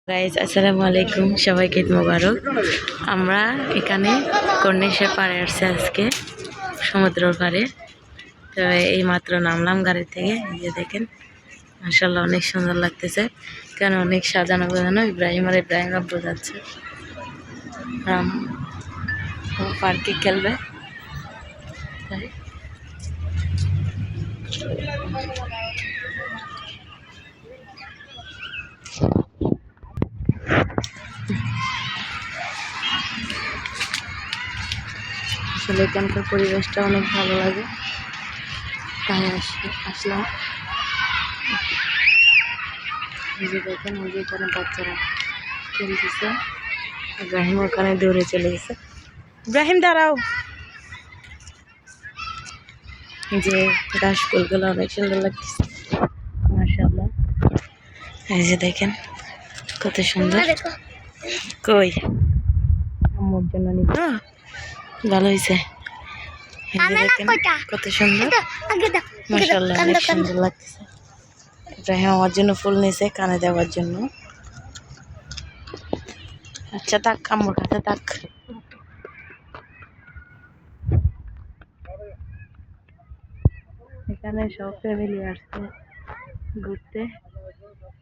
Guys আসসালামু আলাইকুম, সবাইকে ঈদ মোবারক। আমরা এখানে কর্ণেশ্বর পাড়ে আসছি আজকে, সমুদ্রের পাড়ে। তো এই মাত্র নামলাম গাড়ি থেকে। এই যে দেখেন, মাশাআল্লাহ অনেক সুন্দর লাগতেছে। কারণ অনেক সাজানো গোছানো। ইব্রাহিম আব্বু যাচ্ছে, রাম পার্কে খেলবে। তাই আসলে এখানকার পরিবেশটা অনেক ভালো লাগে, তাই আসলাম। এই যে দেখেন, ওই যে এখানে বাচ্চারা খেলতেছে। ইব্রাহিম ওখানে দৌড়ে চলে গেছে। ইব্রাহিম দাঁড়াও। যে ঘাস ফুলগুলো অনেক সুন্দর লাগতেছে, মাশাআল্লাহ। এই যে দেখেন কত সুন্দর। কই আম্মুর জন্য নিব, ভালো হয়েছে। কত সুন্দর, মাশাআল্লাহ অনেক সুন্দর লাগতেছে। ইব্রাহিম আমার জন্য ফুল নিয়েছে কানে দেওয়ার জন্য। আচ্ছা তাক, আম্মুর কাছে তাক। এখানে সব ফ্যামিলি আসছে ঘুরতে।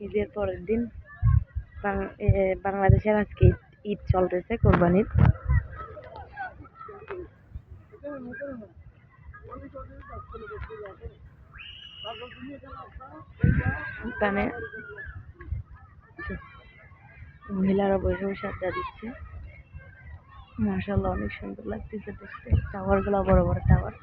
ঈদের পরের দিন বাংলাদেশের আজকে ঈদ চলতেছে, কোরবানির। এখানে মহিলারা বসে বসে আড্ডা দিচ্ছে, মাশাআল্লাহ অনেক সুন্দর লাগতেছে দেখতে। টাওয়ার গুলা বড় বড় টাওয়ার।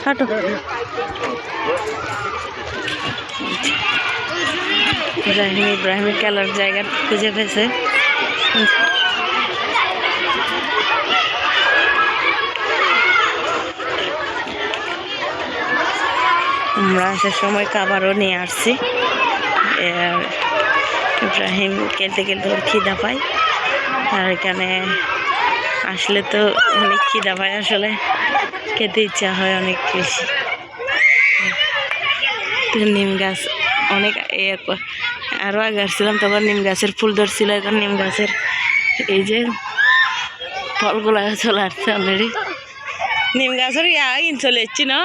হাঁটো। ইব্রাহিমের খেলার জায়গা খুঁজে পেয়েছে। আমরা আসার সময় খাবারও নিয়ে আসছি। ইব্রাহিম খেলতে খেলতে ওর খিদা পায়, আর এখানে আসলে তো অনেক খিদা পায়, আসলে খেতে ইচ্ছা হয় অনেক বেশি। নিম গাছ অনেক আরও আগে আসছিলাম, তখন নিম গাছের ফুল ধরছিল। এখন নিম গাছের এই যে ফলগুলা চলে আসছে অলরেডি। নিম গাছের চলে এসছি না।